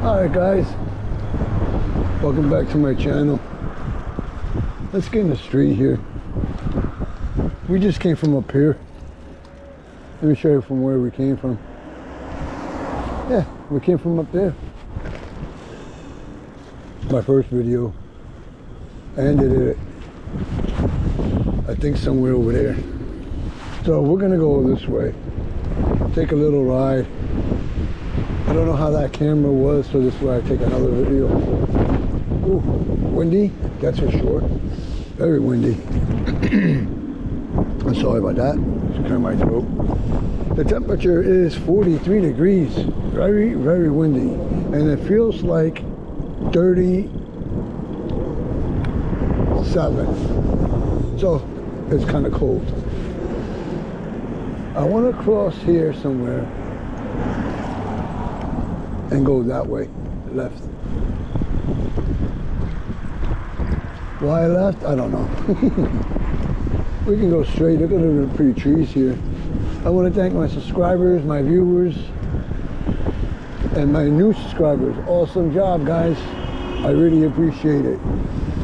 Alright guys, welcome back to my channel. Let's get in the street here. We just came from up here. Let me show you from where we came from. Yeah, we came from up there. My first video. I ended it, I think, somewhere over there. So we're gonna go this way. Take a little ride. I don't know how that camera was, so this is why I take another video. Ooh, windy, that's for sure. Very windy. I'm sorry about that. Just clear my throat. The temperature is 43 degrees. Very, very windy. And it feels like 37. So it's kind of cold. I want to cross here somewhere and go that way, left. Why left? I don't know. We can go straight. Look at the pretty trees here. I want to thank my subscribers, my viewers, and my new subscribers. Awesome job, guys. I really appreciate it.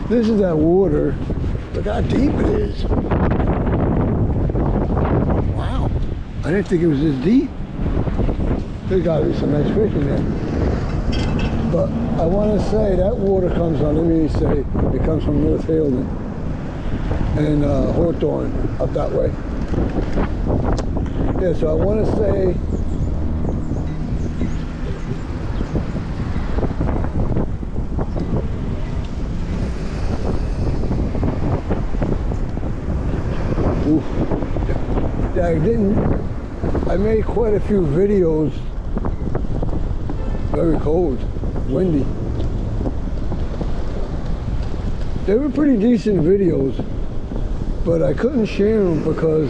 This is that water. Look how deep it is. Wow. I didn't think it was this deep. There's got to be some nice fish in there. But I want to say that water comes on, let me say, it comes from North Haledon and Hawthorne, up that way. Yeah, so I want to say yeah, I made quite a few videos. Very cold, windy. They were pretty decent videos, but I couldn't share them because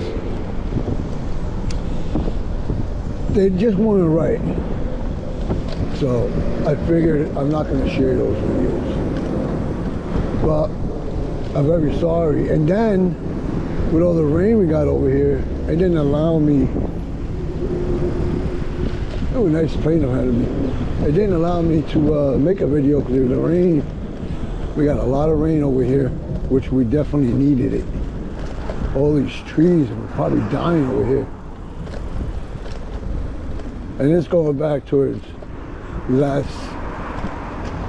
they just weren't right. So I figured I'm not going to share those videos. But I'm very sorry. And then with all the rain we got over here, it didn't allow me. Oh, nice plane ahead of me. It didn't allow me to make a video because of the rain. We got a lot of rain over here, which we definitely needed it. All these trees were probably dying over here. And it's going back towards last,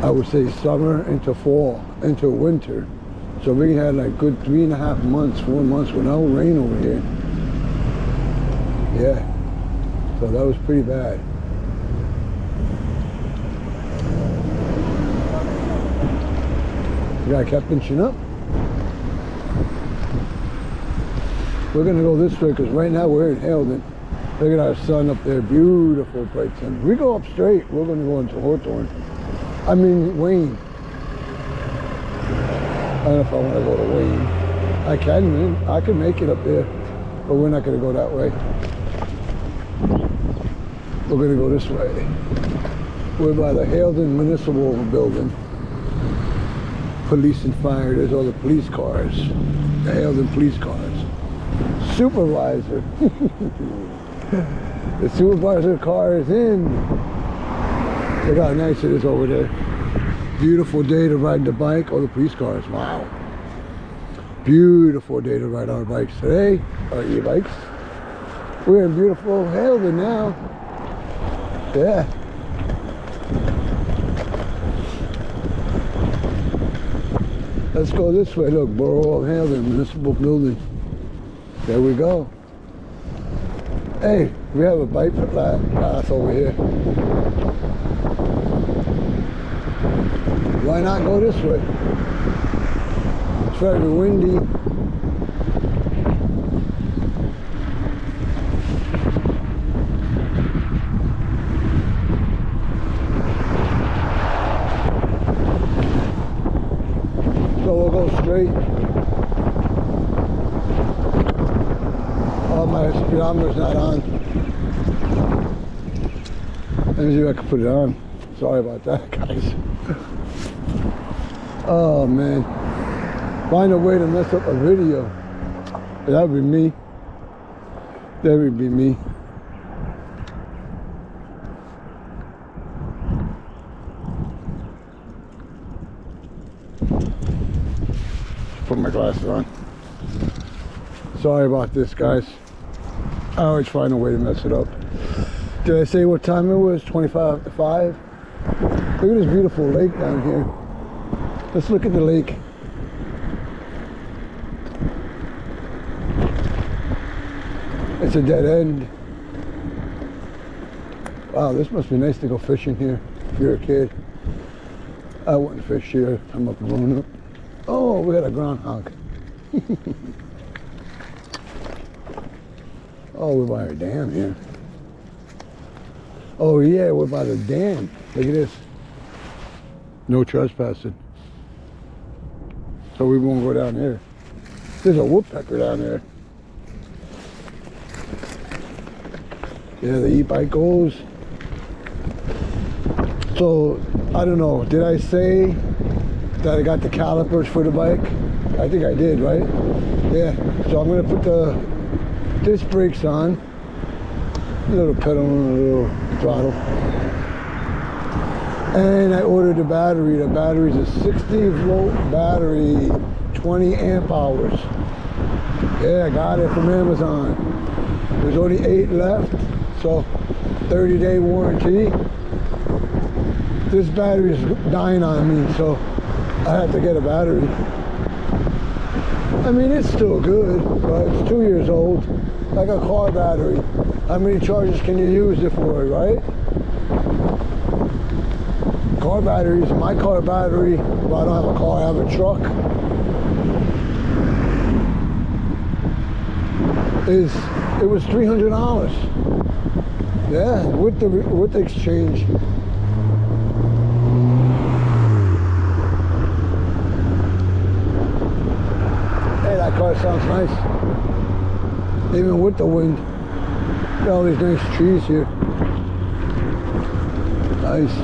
I would say, summer into fall, into winter. So we had like good 3.5 months, 4 months with no rain over here. Yeah, so that was pretty bad. The guy kept inching up. We're gonna go this way because right now we're in Haledon. Look at our sun up there, beautiful bright sun. We go up straight, we're gonna go into Hawthorne. I mean Wayne. I don't know if I want to go to Wayne. I can, man. I can make it up there, but we're not gonna go that way. We're gonna go this way. We're by the Haledon Municipal Building. Police and fire, there's all the police cars. The Haledon police cars. Supervisor. The supervisor car is in. Look how nice it is over there. Beautiful day to ride the bike. All the police cars, wow. Beautiful day to ride our bikes today, our e-bikes. We're in beautiful Haledon now. Yeah. Let's go this way. Look, Borough of Haledon Municipal Building. There we go. Hey, we have a bike path over here. Why not go this way? It's very windy. So we'll go straight. Oh, my speedometer's not on. Let me see if I can put it on. Sorry about that, guys. Oh, man. Find a way to mess up a video. That would be me. That would be me. put my glasses on. Sorry about this, guys. I always find a way to mess it up. Did I say what time it was? 25 to 5? Look at this beautiful lake down here. Let's look at the lake. It's a dead end. Wow, this must be nice to go fishing here if you're a kid. I wouldn't fish here. I'm up grown up. Oh, we got a groundhog. Oh, we're by a dam here. Oh yeah, we're by the dam. Look at this. No trespassing. So we won't go down there. There's a woodpecker down there. Yeah, the e-bike goes. So, I don't know, did I say that I got the calipers for the bike? I think I did, right? Yeah, so I'm gonna put the disc brakes on. A little pedal and a little throttle. And I ordered the battery. The battery's a 60-volt battery, 20 amp hours. Yeah, I got it from Amazon. There's only 8 left, so 30-day warranty. This battery is dying on me, so I have to get a battery. I mean, it's still good, but it's 2 years old, like a car battery. How many charges can you use it for, right? Car batteries, my car battery, well, I don't have a car, I have a truck, it was $300. Yeah, with the exchange. Hey, that car sounds nice. Even with the wind. Look at all these nice trees here. Nice.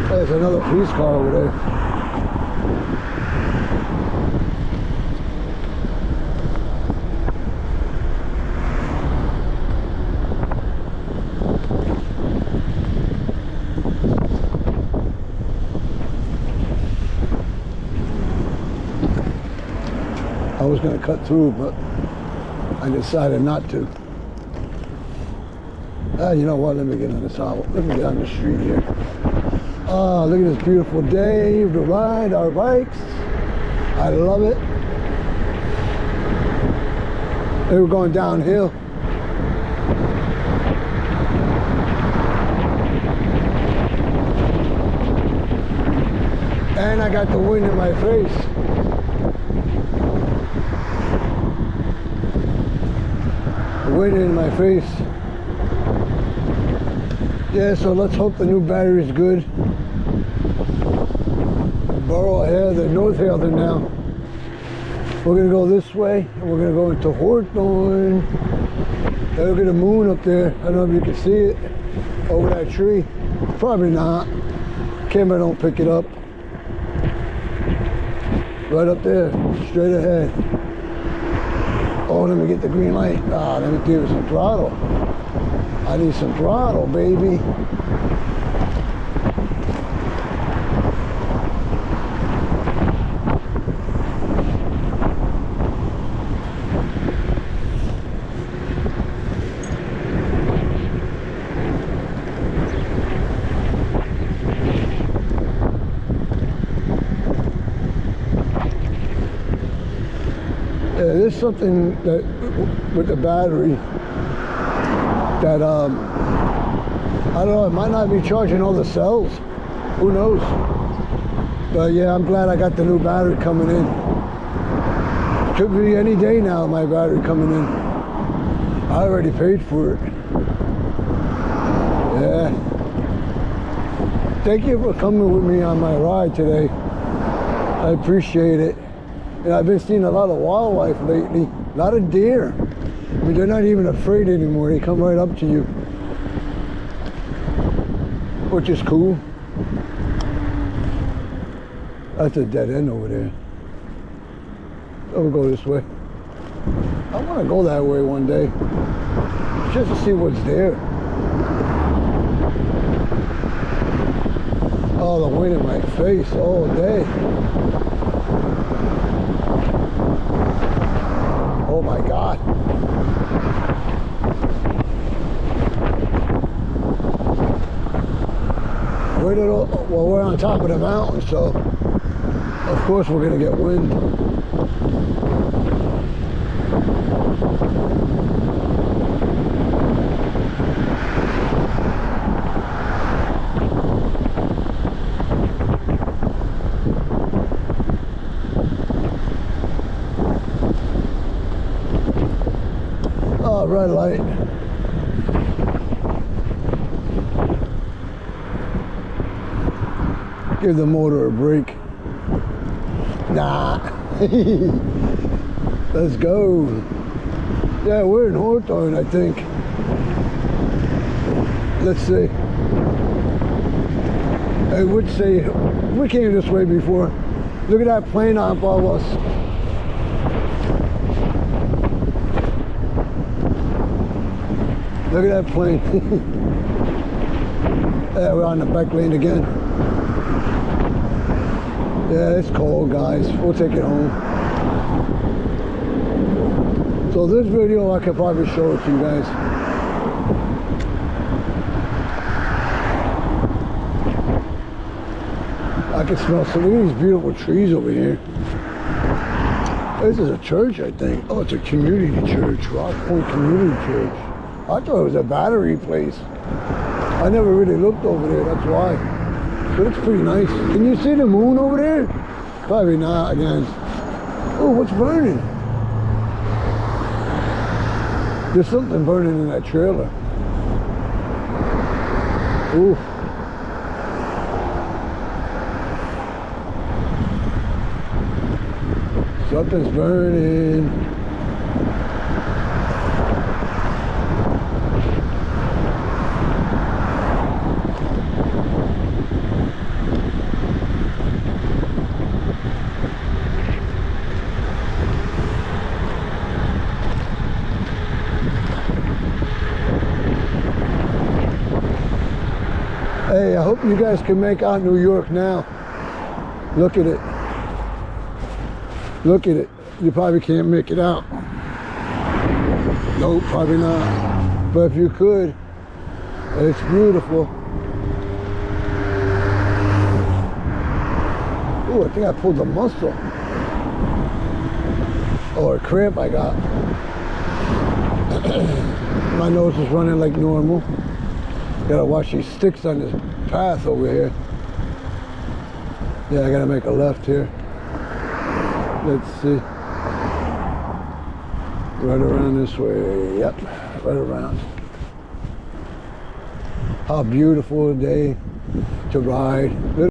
There's another police car over there. I was going to cut through, but I decided not to. You know what? Let me get on this out. Let me get on the street here. Oh, look at this beautiful day to ride our bikes. I love it. They were going downhill. And I got the wind in my face. Wind in my face. Yeah, so let's hope the new battery is good. Borough Haledon, North Haledon now. We're gonna go this way, and we're gonna go into Hawthorne. Look at the moon up there. I don't know if you can see it over that tree. Probably not. Camera don't pick it up. Right up there, straight ahead. Oh, let me get the green light. Ah, let me give it some throttle. I need some throttle, baby. There's something that with the battery that I don't know, it might not be charging all the cells. Who knows? But yeah, I'm glad I got the new battery coming in. Could be any day now, my battery coming in. I already paid for it. Yeah. Thank you for coming with me on my ride today. I appreciate it. And I've been seeing a lot of wildlife lately. A lot of deer. I mean, they're not even afraid anymore. They come right up to you. Which is cool. That's a dead end over there. So we'll go this way. I want to go that way one day. Just to see what's there. Oh, the wind in my face all day. Oh my God. Well, we're on top of the mountain, so of course we're gonna get wind. Oh, red light. Give the motor a break. Nah. Let's go. Yeah, we're in Hawthorne, I think. Let's see. I would say we came this way before. Look at that plane on above us. Look at that plane. Yeah, we're on the back lane again. Yeah, it's cold, guys. We'll take it home. So this video, I could probably show it to you guys. I can smell some of these beautiful trees over here. This is a church, I think. Oh, it's a community church, Rock Point Community Church. I thought it was a battery place. I never really looked over there, that's why. But it's pretty nice. Can you see the moon over there? Probably not again. Oh, what's burning? There's something burning in that trailer. Ooh. Something's burning. Hey, I hope you guys can make out New York now. Look at it. Look at it. You probably can't make it out. Nope, probably not. But if you could, it's beautiful. Ooh, I think I pulled a muscle. Or a cramp I got. My nose is running like normal. Gotta watch these sticks on this path over here. Yeah, I gotta make a left here. Let's see. Right around this way. Yep, right around. How beautiful a day to ride.